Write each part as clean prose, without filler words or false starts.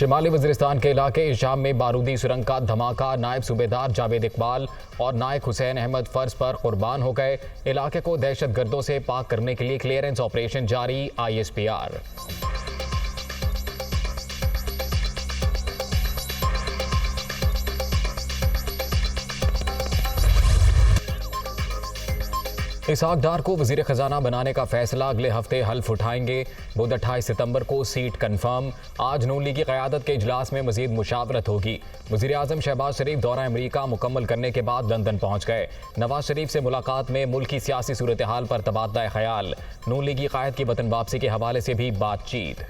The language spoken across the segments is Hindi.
शिमाली वज़ीरिस्तान के इलाके इशाम में बारूदी सुरंग का धमाका, नायब सूबेदार जावेद इकबाल और नायक हुसैन अहमद फर्ज पर कुर्बान हो गए। इलाके को दहशतगर्दों से पाक करने के लिए क्लियरेंस ऑपरेशन जारी, ISPR। इसहाक डार को वज़ीर ख़जाना बनाने का फैसला, अगले हफ्ते हल्फ उठाएंगे। बुध 28 सितंबर को सीट कन्फर्म। आज नून लीग की क़यादत के इजलास में मज़ीद मुशावरत होगी। वज़ीर आज़म शहबाज शरीफ दौरा अमरीका मुकम्मल करने के बाद लंदन पहुँच गए। नवाज शरीफ से मुलाकात में मुल्क की सियासी सूरत हाल पर तबादला ख्याल। नून लीगी क़ायद की वतन वापसी के हवाले से भी बातचीत।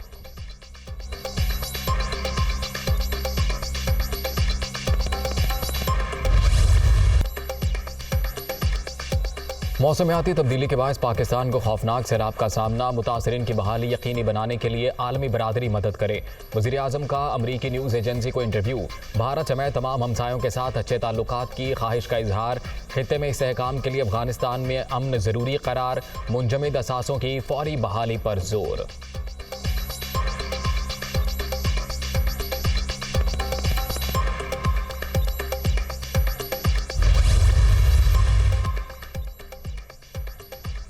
मौसमियाती तब्दीली के बायस पाकिस्तान को खौफनाक सैलाब का सामना, मुतासरीन की बहाली यकीनी बनाने के लिए आलमी बरादरी मदद करे। वज़ीर आज़म का अमरीकी न्यूज़ एजेंसी को इंटरव्यू। भारत समेत तमाम हमसायों के साथ अच्छे ताल्लुकात की ख्वाहिश का इजहार। खित्ते में इस्तेहकाम के लिए अफगानिस्तान में अमन ज़रूरी करार। मुंजमद असासों की फौरी बहाली पर जोर।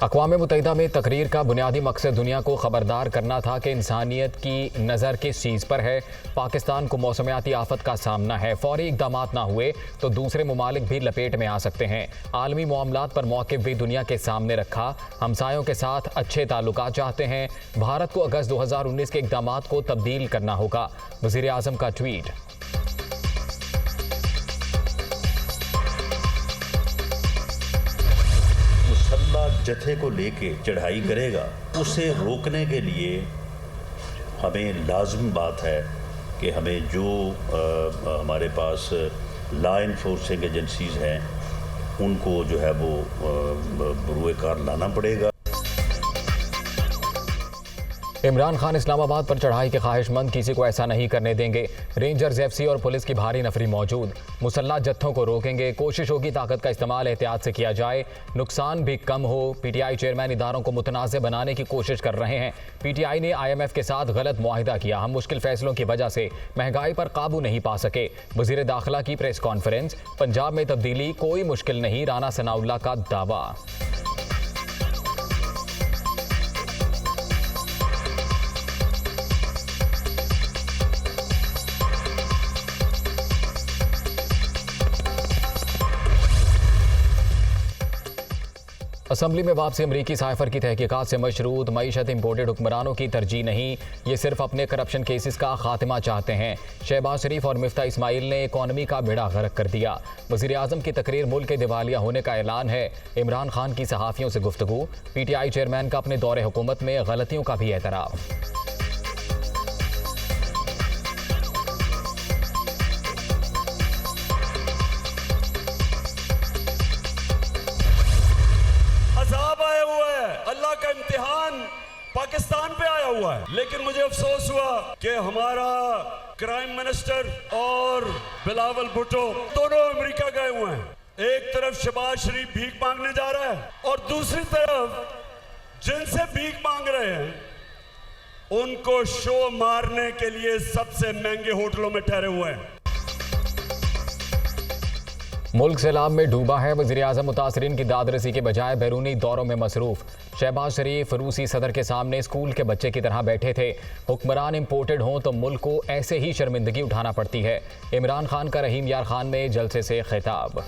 अक़वाम मुत्तहिदा में तकरीर का बुनियादी मकसद दुनिया को खबरदार करना था कि इंसानियत की नज़र किस चीज़ पर है। पाकिस्तान को मौसमियाती आफत का सामना है। फौरी इक़दामात ना हुए तो दूसरे ममालिक भी लपेट में आ सकते हैं। आलमी मामलात पर मौक़िफ़ भी दुनिया के सामने रखा। हमसायों के साथ अच्छे ताल्लुकात चाहते हैं। भारत को अगस्त 2019 के इक़दामात को तब्दील करना होगा। वज़ीर आज़म का ट्वीट। जत्थे को लेके चढ़ाई करेगा, उसे रोकने के लिए हमें लाज़िम बात है कि हमें जो हमारे पास लॉ इन्फोर्सिंग एजेंसीज़ हैं उनको जो है वो बरूए कार लाना पड़ेगा। इमरान खान इस्लामाबाद पर चढ़ाई के ख्वाहिशमंद, किसी को ऐसा नहीं करने देंगे। रेंजर्स, FC और पुलिस की भारी नफरी मौजूद। मुसल्लह जत्थों को रोकेंगे। कोशिश होगी ताकत का इस्तेमाल एहतियात से किया जाए, नुकसान भी कम हो। PTI चेयरमैन इदारों को मुतनाज़ बनाने की कोशिश कर रहे हैं। PTI ने IMF के साथ गलत मुआहिदा किया। हम मुश्किल फैसलों की वजह से महंगाई पर काबू नहीं पा सके। वज़ीर दाखिला की प्रेस कॉन्फ्रेंस। पंजाब में तब्दीली कोई मुश्किल नहीं, राना सनाउल्लाह का दावा। असम्बली में वापसी। अमरीकी साइफर की तहकीकात से मशरूत। मईशत इंपोर्टेड हुक्मरानों की तरजीह नहीं, ये सिर्फ अपने करप्शन केसेस का खात्मा चाहते हैं। शहबाज शरीफ और मिफ्ता इस्माइल ने इकॉनमी का बेड़ा गर्क कर दिया। वज़ीर आज़म की तकरीर, मुल्क के दिवालिया होने का ऐलान है। इमरान खान की सहाफ़ियों से गुफ्तगू। PTI चेयरमैन का अपने दौरे हुकूमत में गलतियों का भी एतराफ़। अल्लाह का इम्तिहान पाकिस्तान पे आया हुआ है, लेकिन मुझे अफसोस हुआ कि हमारा क्राइम मिनिस्टर और बिलावल भुट्टो दोनों अमेरिका गए हुए हैं। एक तरफ शहबाज शरीफ भीख मांगने जा रहा है और दूसरी तरफ जिनसे भीख मांग रहे हैं उनको शो मारने के लिए सबसे महंगे होटलों में ठहरे हुए हैं। मुल्क सैलाब में डूबा है। वज़ीर आज़म मुतासरीन की दादरसी के बजाय बैरूनी दौरों में मसरूफ। शहबाज शरीफ रूसी सदर के सामने स्कूल के बच्चे की तरह बैठे थे। हुक्मरान इम्पोर्टेड हों तो मुल्क को ऐसे ही शर्मिंदगी उठाना पड़ती है। इमरान खान का रहीम यार खान में जलसे से खिताब।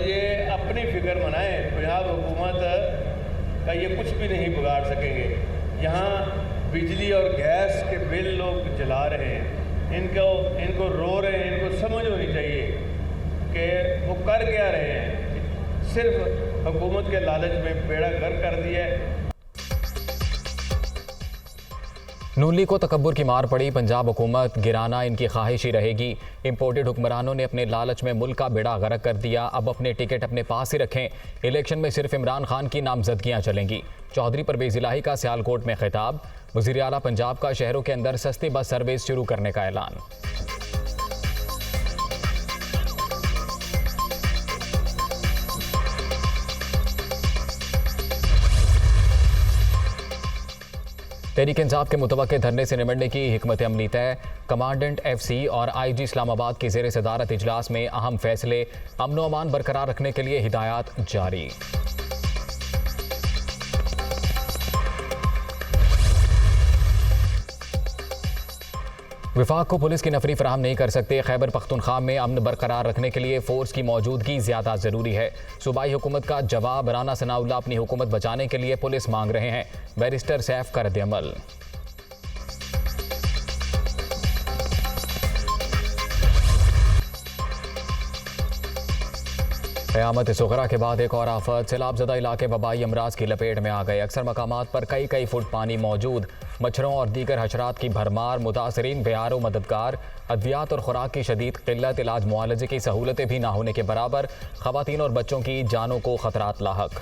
ये अपनी फिक्र मनाएं, पंजाब हुकूमत का ये कुछ भी नहीं बिगाड़ सकेंगे। यहाँ बिजली और गैस के बिल लोग जला रहे हैं, इनको रो रहे हैं। इनको समझ होनी चाहिए कि वो कर क्या रहे हैं। सिर्फ हुकूमत के लालच में बेड़ा गर्क कर दिया है। नून लीग को तकब्बुर की मार पड़ी। पंजाब हुकूमत गिराना इनकी ख्वाहिश ही रहेगी। इंपोर्टेड हुक्मरानों ने अपने लालच में मुल्क का बेड़ा गर्क कर दिया। अब अपने टिकट अपने पास ही रखें। इलेक्शन में सिर्फ इमरान खान की नामजदगियां चलेंगी। चौधरी परवेज़ इलाही का सियालकोट में खिताब। वज़ीर आला पंजाब का शहरों के अंदर सस्ती बस सर्विस शुरू करने का ऐलान। तहरीक इंसाफ के मुतवक्के धरने से निमटने की हिकमत अमली तय। कमांडेंट FC और IG इस्लामाबाद की ज़ेर सदारत इजलास में अहम फैसले, अमन व अमान बरकरार रखने के लिए हिदायत जारी। विफाक को पुलिस की नफरी फराहम नहीं कर सकते। खैबर पख्तूनख्वा में अमन बरकरार रखने के लिए फोर्स की मौजूदगी ज़्यादा ज़रूरी है। सूबाई हुकूमत का जवाब, राना सनाउल्लाह अपनी हुकूमत बचाने के लिए पुलिस मांग रहे हैं। बैरिस्टर सैफ का रद्द-ए-अमल। क़यामत सुग़रा के बाद एक और आफत, सैलाबज़दा इलाके वबाई अमराज की लपेट में आ गए। अक्सर मकामात पर कई फुट पानी मौजूद, मच्छरों और दीगर हशरात की भरमार, मुतासरीन बेआरो मददगार, अद्वियात और खुराक की शदीद किल्लत, इलाज मुआलजे की सहूलतें भी ना होने के बराबर, ख़वातीन और बच्चों की जानों को ख़तरात लाहक।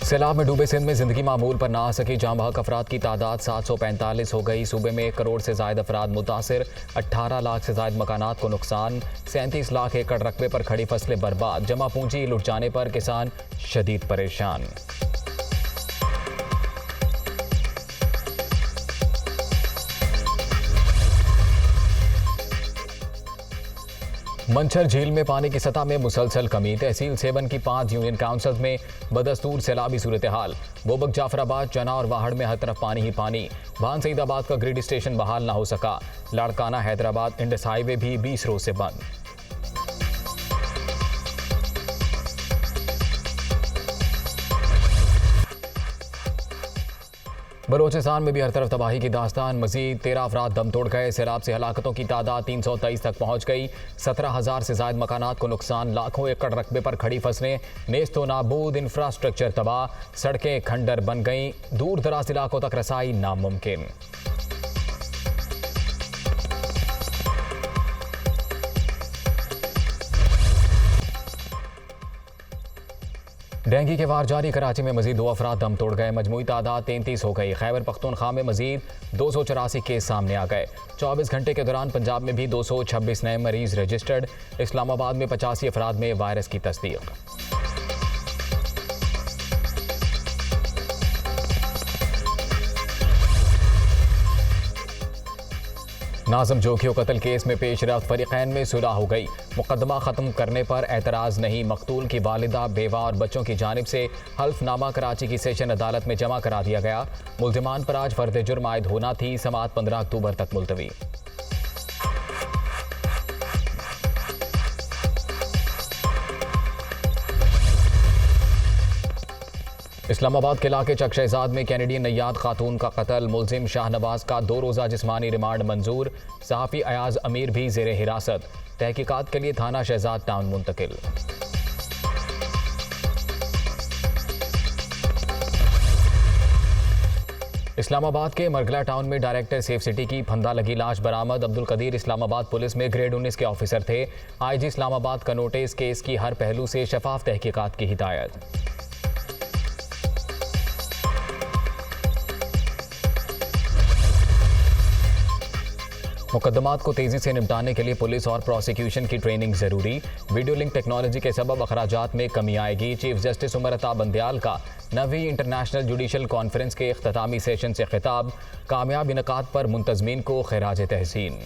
सैलाब में डूबे सिंध में जिंदगी मामूल पर ना आ सकी। जाँ बहक अफराद की तादाद 745 हो गई। सूबे में 1 करोड़ से ज़ायद अफराद मुतासिर, 18 लाख से ज़ायद मकानात को नुकसान, 37 लाख एकड़ रकबे पर खड़ी फसलें बर्बाद, जमा पूंजी लुट जाने पर किसान शदीद परेशान। मंछर झील में पानी की सतह में मुसलसल कमी। तहसील 7 की 5 यूनियन काउंसिल में बदस्तूर सैलाबी सूरत हाल। बोबक, जाफराबाद, चना और वाहड़ में हर तरफ पानी ही पानी। भान सईदाबाद का ग्रिड स्टेशन बहाल ना हो सका। लाड़काना, हैदराबाद इंडस हाईवे भी 20 रोज से बंद। बलोचिस्तान में भी हर तरफ तबाही की दास्तान। मजीद 13 अफराद दम तोड़ गए। सैलाब से हलाकतों की तादाद 323 तक पहुंच गई। 17,000 से ज़ायद मकानात को नुकसान, लाखों एकड़ रकबे पर खड़ी फसलें नेस्तो नाबूद, इंफ्रास्ट्रक्चर तबाह, सड़कें खंडर बन गईं, दूर दराज इलाकों तक रसाई नामुमकिन। डेंगू के वार जारी। कराची में मजीद 2 अफराद दम तोड़ गए। मजमूई तादाद 33 हो गई। खैबर पख्तूनख्वा में मजीद 284 केस सामने आ गए। 24 घंटे के दौरान पंजाब में भी 226 नए मरीज रजिस्टर्ड। इस्लामाबाद में 85 अफराद में वायरस की तस्दीक। नाज़िम जोखियों कत्ल केस में पेशरफ्त, फरीक़ैन में सुलह हो गई। मुकदमा ख़त्म करने पर एतराज़ नहीं। मकतूल की वालिदा, बेवा और बच्चों की जानिब से हल्फनामा कराची की सेशन अदालत में जमा करा दिया गया। मुल्ज़िमान पर आज फर्द जुर्म आयद होना थी। समाअत 15 अक्टूबर तक मुलतवी। इस्लामाबाद के इलाके चक शहजाद में कैनेडियन नैयाद खातून का कत्ल। मुलजिम शाहनवाज का 2 रोज़ा जिस्मानी रिमांड मंजूर। सहाफ़ी अयाज अमीर भी ज़ेरे हिरासत। तहकीकात के लिए थाना शहजाद टाउन मुंतकिल। इस्लामाबाद के मरगला टाउन में डायरेक्टर सेफ सिटी की फंदा लगी लाश बरामद। अब्दुल कदीर इस्लामाबाद पुलिस में ग्रेड 19 के ऑफिसर थे। IG इस्लामाबाद का नोटिस, केस की हर पहलू से शफाफ तहकीकात की हिदायत। मुकदमात को तेजी से निपटाने के लिए पुलिस और प्रोसिक्यूशन की ट्रेनिंग जरूरी। वीडियो लिंक टेक्नोलॉजी के सबब अखराजात में कमी आएगी। चीफ जस्टिस उमर अता बंदयाल का 9वीं इंटरनेशनल जुडिशल कॉन्फ्रेंस के इख्तितामी सेशन से खिताब। कामयाब इनकाद पर मुंतजमीन को खिराज तहसीन।